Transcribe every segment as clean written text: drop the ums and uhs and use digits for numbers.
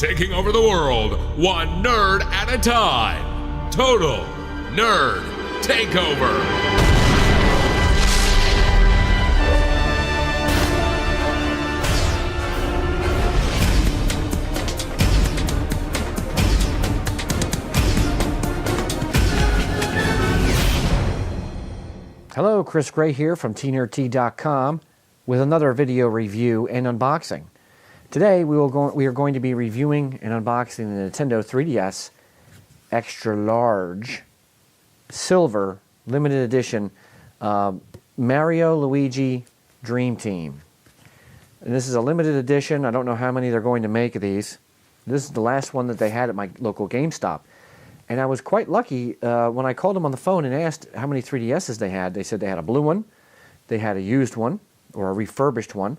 taking over the world, one nerd at a time. Total Nerd Takeover. Hello, Chris Gray here from tnerdT.com with another video review and unboxing. Today we are going to be reviewing and unboxing the Nintendo 3DS Extra Large Silver Limited Edition Mario Luigi Dream Team. And this is a limited edition. I don't know how many they're going to make of these. This is the last one that they had at my local GameStop. And I was quite lucky when I called them on the phone and asked how many 3DSs they had. They said they had a blue one, they had a used one, or a refurbished one,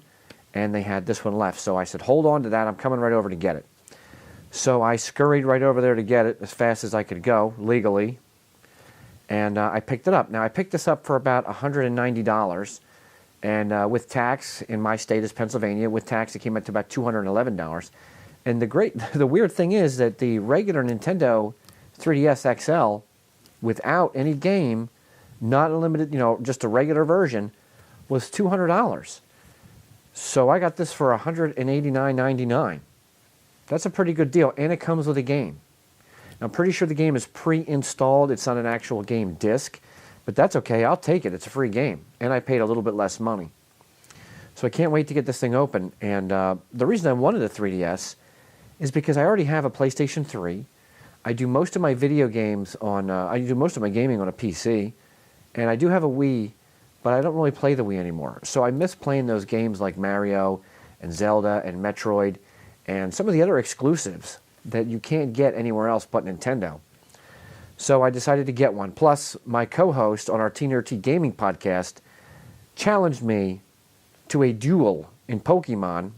and they had this one left. So I said, hold on to that, I'm coming right over to get it. So I scurried right over there to get it as fast as I could go, legally, and I picked it up. Now, I picked this up for about $190, and with tax, in my state is Pennsylvania, with tax it came out to about $211. And the weird thing is that the regular Nintendo 3DS XL, without any game, not a limited, just a regular version, was $200. So I got this for $189.99. That's a pretty good deal, and it comes with a game. Now, I'm pretty sure the game is pre-installed. It's not an actual game disc, but that's okay. I'll take it. It's a free game, and I paid a little bit less money. So I can't wait to get this thing open. And the reason I wanted a 3DS is because I already have a PlayStation 3. I do most of my video games on, I do most of my gaming on a PC, and I do have a Wii, but I don't really play the Wii anymore. So I miss playing those games like Mario and Zelda and Metroid and some of the other exclusives that you can't get anywhere else but Nintendo. So I decided to get one. Plus, my co-host on our TNRT Gaming podcast challenged me to a duel in Pokemon,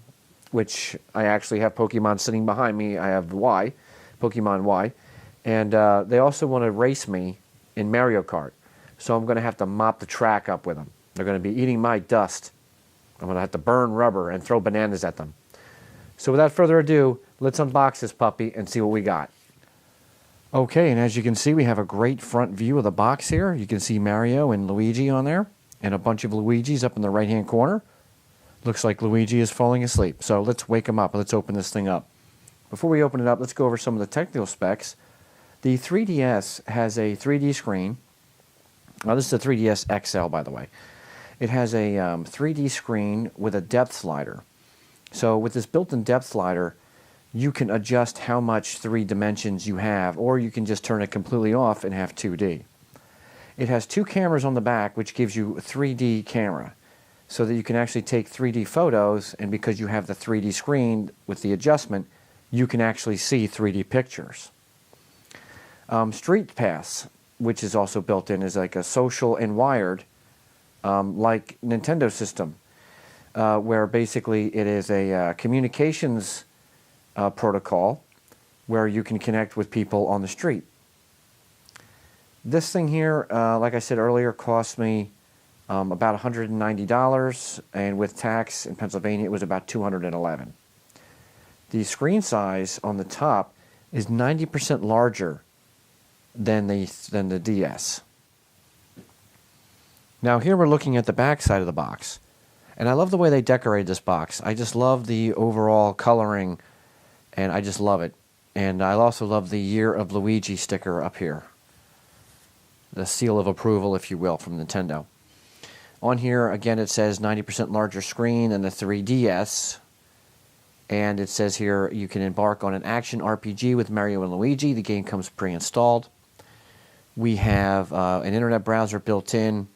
which I actually have Pokemon sitting behind me. I have Y. Pokemon Y, and they also want to race me in Mario Kart, so I'm going to have to mop the track up with them. They're going to be eating my dust. I'm going to have to burn rubber and throw bananas at them. So without further ado, let's unbox this puppy and see what we got. Okay, and as you can see, we have a great front view of the box here. You can see Mario and Luigi on there, and a bunch of Luigis up in the right-hand corner. Looks like Luigi is falling asleep, so let's wake him up. Let's open this thing up. Before we open it up, let's go over some of the technical specs. The 3DS has a 3D screen. Now, this is a 3DS XL, by the way. It has a 3D screen with a depth slider. So with this built-in depth slider, you can adjust how much 3 dimensions you have, or you can just turn it completely off and have 2D. It has 2 cameras on the back, which gives you a 3D camera, so that you can actually take 3D photos, and because you have the 3D screen with the adjustment, you can actually see 3D pictures. Street Pass, which is also built in, is like a social and wired, like Nintendo system, where basically it is a communications protocol where you can connect with people on the street. This thing here, like I said earlier, cost me about $190, and with tax in Pennsylvania it was about $211. The screen size on the top is 90% larger than the DS. Now here we're looking at the back side of the box, and I love the way they decorated this box. I just love the overall coloring, and I just love it. And I also love the Year of Luigi sticker up here, the seal of approval, if you will, from Nintendo. On here again it says 90% larger screen than the 3DS. And it says here you can embark on an action RPG with Mario and Luigi. The game comes pre-installed. We have an internet browser built in.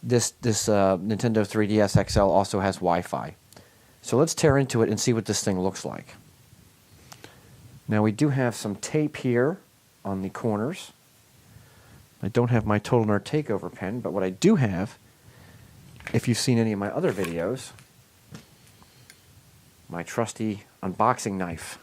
This Nintendo 3DS XL also has Wi-Fi. So let's tear into it and see what this thing looks like. Now we do have some tape here on the corners. I don't have my Total Nerd Takeover pen, but what I do have, if you've seen any of my other videos, my trusty unboxing knife.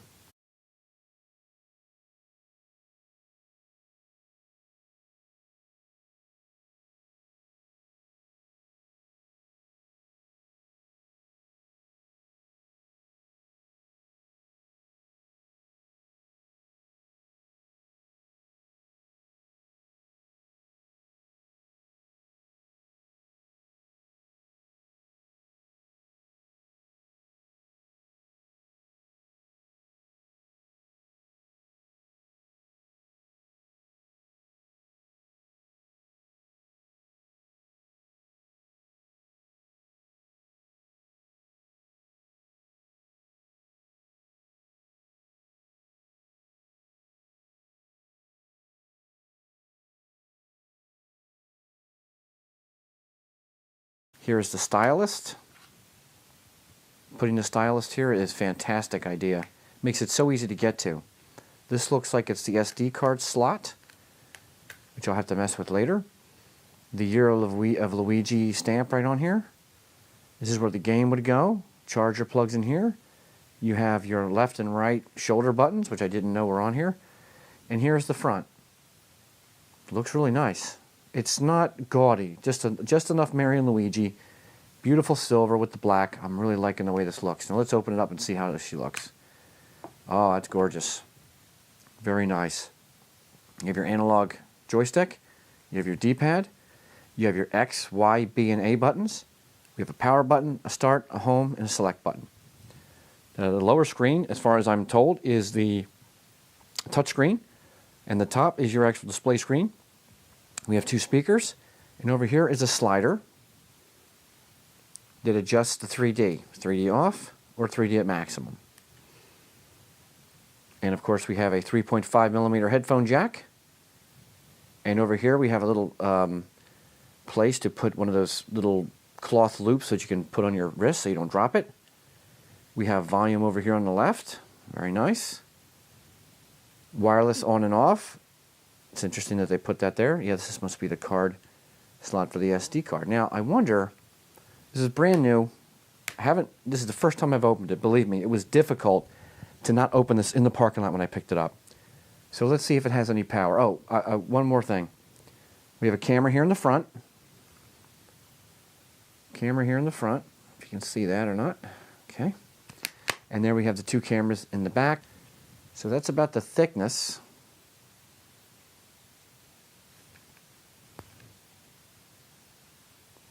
Here's the stylus. Putting the stylus here is a fantastic idea. Makes it so easy to get to. This looks like it's the SD card slot, which I'll have to mess with later. The Year of Luigi stamp right on here. This is where the game would go. Charger plugs in here. You have your left and right shoulder buttons, which I didn't know were on here. And here's the front. Looks really nice. It's not gaudy, just enough Mario and Luigi. Beautiful silver with the black. I'm really liking the way this looks. Now let's open it up and see how she looks. Oh, that's gorgeous. Very nice. You have your analog joystick. You have your D-pad. You have your X, Y, B, and A buttons. We have a power button, a start, a home, and a select button. The lower screen, as far as I'm told, is the touch screen, and the top is your actual display screen. We have 2 speakers, and over here is a slider that adjusts the 3D. 3D off or 3D at maximum. And of course we have a 3.5mm headphone jack. And over here we have a little place to put one of those little cloth loops that you can put on your wrist so you don't drop it. We have volume over here on the left. Very nice. Wireless on and off. It's interesting that they put that there. Yeah, this must be the card slot for the SD card. Now, I wonder, this is brand new. This is the first time I've opened it. Believe me, it was difficult to not open this in the parking lot when I picked it up. So let's see if it has any power. Oh, one more thing. We have a camera here in the front. Camera here in the front, if you can see that or not. Okay. And there we have the 2 cameras in the back. So that's about the thickness.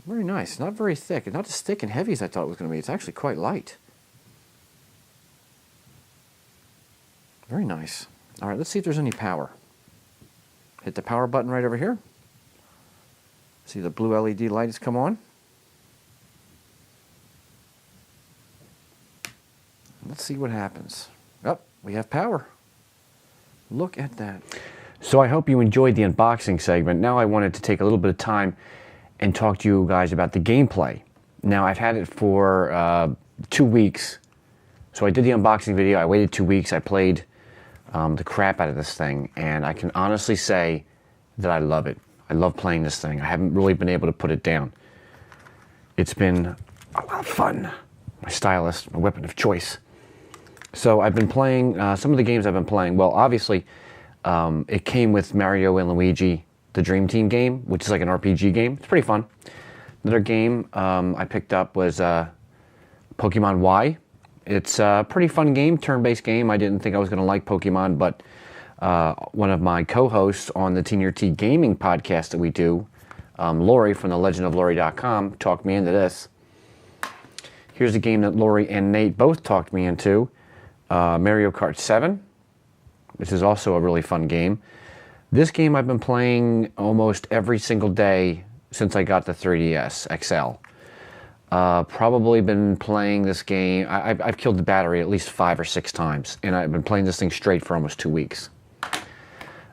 Very nice. Not very thick. It's not as thick and heavy as I thought it was going to be. It's actually quite light. Very nice. All right, let's see if there's any power. Hit the power button right over here. See the blue LED light has come on. Let's see what happens. Oh, we have power. Look at that. So I hope you enjoyed the unboxing segment. Now I wanted to take a little bit of time and talk to you guys about the gameplay. Now I've had it for 2 weeks. So I did the unboxing video. I waited 2 weeks. I played the crap out of this thing. And I can honestly say that I love it. I love playing this thing. I haven't really been able to put it down. It's been a lot of fun. My stylus, my weapon of choice. So I've been playing, some of the games I've been playing, well, obviously, it came with Mario and Luigi, the Dream Team game, which is like an RPG game. It's pretty fun. Another game I picked up was Pokemon Y. It's a pretty fun game, turn-based game. I didn't think I was going to like Pokemon, but one of my co-hosts on the Senior T Gaming podcast that we do, Lori from thelegendoflori.com, talked me into this. Here's a game that Lori and Nate both talked me into. Mario Kart 7. This is also a really fun game. This game I've been playing almost every single day since I got the 3DS XL. Probably been playing this game. I've killed the battery at least 5 or 6 times, and I've been playing this thing straight for almost 2 weeks.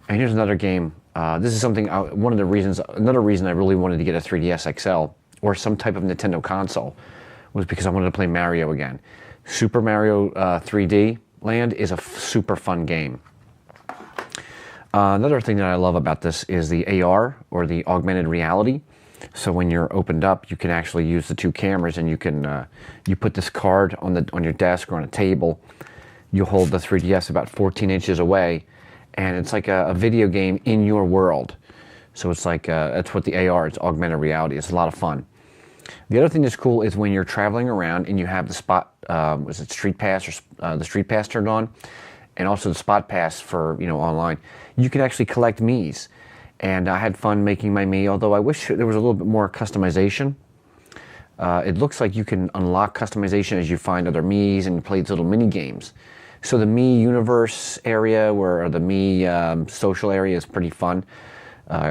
And here's another game. This is something. Another reason I really wanted to get a 3DS XL or some type of Nintendo console was because I wanted to play Mario again. Super Mario 3D Land is a super fun game. Another thing that I love about this is the AR, or the augmented reality. So when you're opened up, you can actually use the 2 cameras, and you can you put this card on your desk or on a table. You hold the 3DS about 14 inches away, and it's like a video game in your world. So it's like that's what the AR. It's augmented reality. It's a lot of fun. The other thing that's cool is when you're traveling around and you have the spot, was it Street Pass or the Street Pass turned on, and also the Spot Pass for online. You can actually collect Miis, and I had fun making my Mii. Although I wish there was a little bit more customization. It looks like you can unlock customization as you find other Miis and play these little mini games. So the Mii Universe area, or the Mii social area, is pretty fun.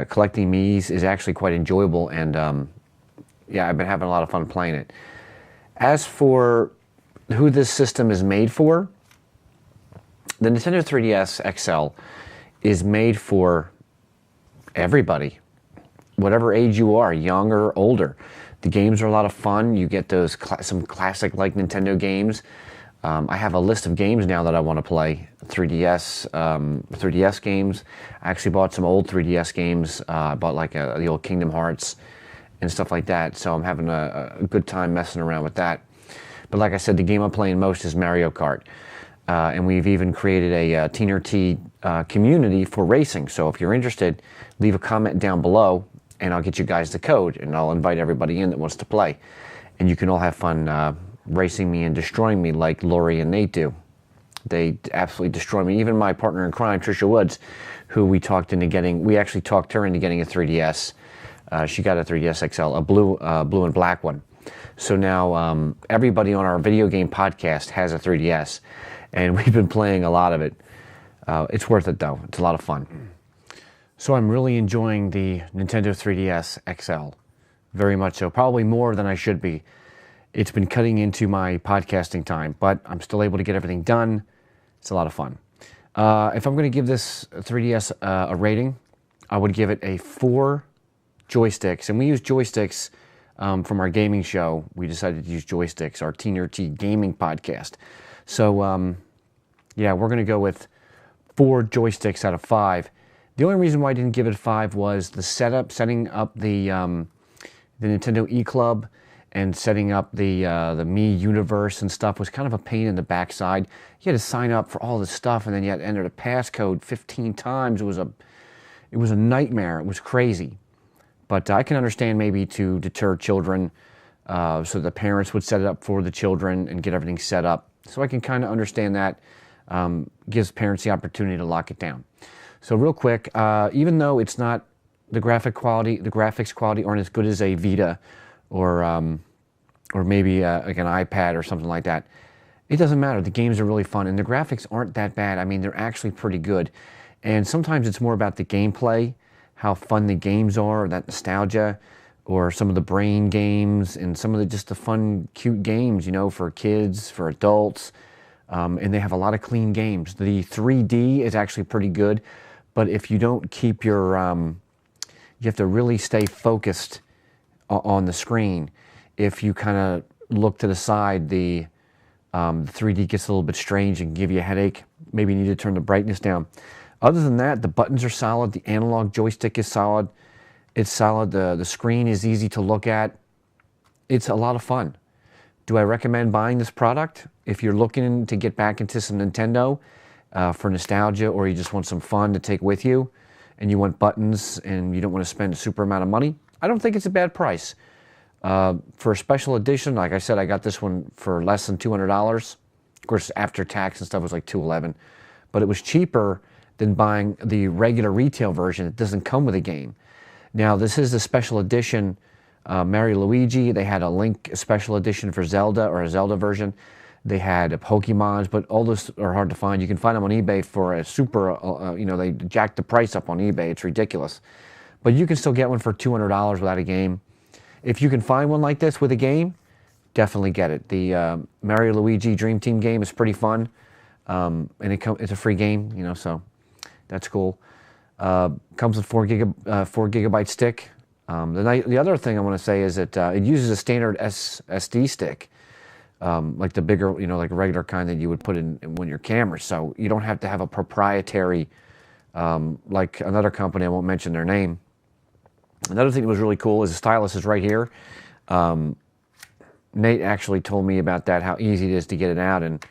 Collecting Miis is actually quite enjoyable, and yeah, I've been having a lot of fun playing it. As for who this system is made for, the Nintendo 3DS XL is made for everybody, whatever age you are, young or older. The games are a lot of fun. You get those some classic like Nintendo games. I have a list of games now that I want to play. 3DS games. I actually bought some old 3DS games. I bought like the old Kingdom Hearts and stuff like that. So I'm having a good time messing around with that. But like I said, the game I'm playing most is Mario Kart. And we've even created a Teener T community for racing. So if you're interested, leave a comment down below and I'll get you guys the code and I'll invite everybody in that wants to play. And you can all have fun racing me and destroying me like Lori and Nate do. They absolutely destroy me. Even my partner in crime, Trisha Woods, who we actually talked her into getting a 3DS. She got a 3DS XL, a blue and black one. So now everybody on our video game podcast has a 3DS, and we've been playing a lot of it. It's worth it though. It's a lot of fun. So I'm really enjoying the Nintendo 3DS XL, very much so. Probably more than I should be. It's been cutting into my podcasting time, but I'm still able to get everything done. It's a lot of fun. If I'm going to give this 3DS a rating, I would give it a 4 joysticks. And we use joysticks from our gaming show. We decided to use joysticks, our Teener T gaming podcast. So, yeah, we're going to go with 4 joysticks out of 5. The only reason why I didn't give it a 5 was the setting up the Nintendo eClub and setting up the Me universe and stuff was kind of a pain in the backside. You had to sign up for all this stuff, and then you had to enter the passcode 15 times. It was a nightmare. It was crazy. But I can understand maybe to deter children, so the parents would set it up for the children and get everything set up. So I can kind of understand that. Gives parents the opportunity to lock it down. So real quick, even though it's not the graphics quality aren't as good as a Vita or maybe like an iPad or something like that, it doesn't matter. The games are really fun, and the graphics aren't that bad. I mean, they're actually pretty good. And sometimes it's more about the gameplay, how fun the games are, that nostalgia, or some of the brain games, and some of just the fun, cute games, you know, for kids, for adults. And they have a lot of clean games. The 3D is actually pretty good, but if you don't keep your, you have to really stay focused on the screen. If you kind of look to the side, the 3D gets a little bit strange and give you a headache. Maybe you need to turn the brightness down. Other than that, the buttons are solid. The analog joystick is solid. It's solid. The screen is easy to look at. It's a lot of fun. Do I recommend buying this product? If you're looking to get back into some Nintendo for nostalgia, or you just want some fun to take with you, and you want buttons and you don't want to spend a super amount of money, I don't think it's a bad price. For a special edition, like I said, I got this one for less than $200. Of course, after tax and stuff, it was like $211. But it was cheaper than buying the regular retail version that doesn't come with a game. Now, this is the special edition Mario Luigi. They had a Link special edition for Zelda, or a Zelda version. They had Pokemons, but all those are hard to find. You can find them on eBay for a super, you know, they jacked the price up on eBay. It's ridiculous. But you can still get one for $200 without a game. If you can find one like this with a game, definitely get it. The Mario Luigi Dream Team game is pretty fun. And it's a free game, you know, so that's cool. Comes with 4 gigabyte stick. The other thing I want to say is that it uses a standard SD stick, like the bigger, you know, like a regular kind that you would put in one of your cameras. So you don't have to have a proprietary, like another company, I won't mention their name. Another thing that was really cool is the stylus is right here. Nate actually told me about that, how easy it is to get it out, and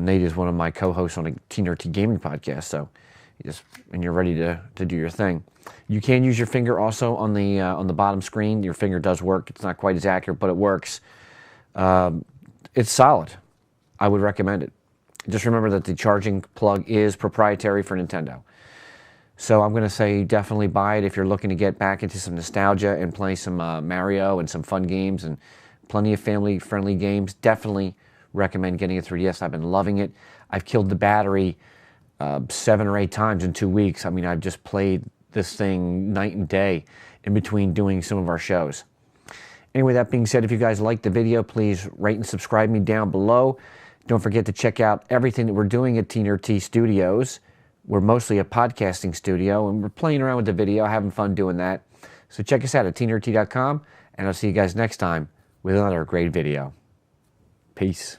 Nate is one of my co-hosts on a Teener T gaming podcast, so when you're ready to do your thing. You can use your finger also on the bottom screen. Your finger does work. It's not quite as accurate, but it works. It's solid. I would recommend it. Just remember that the charging plug is proprietary for Nintendo. So I'm going to say definitely buy it if you're looking to get back into some nostalgia and play some Mario and some fun games and plenty of family-friendly games. Definitely recommend getting a 3DS. I've been loving it. I've killed the battery 7 or 8 times in 2 weeks. I mean, I've just played this thing night and day in between doing some of our shows. Anyway, that being said, if you guys liked the video, please rate and subscribe me down below. Don't forget to check out everything that we're doing at Teener T Studios. We're mostly a podcasting studio, and we're playing around with the video, having fun doing that. So check us out at teenerdt.com, and I'll see you guys next time with another great video. Peace.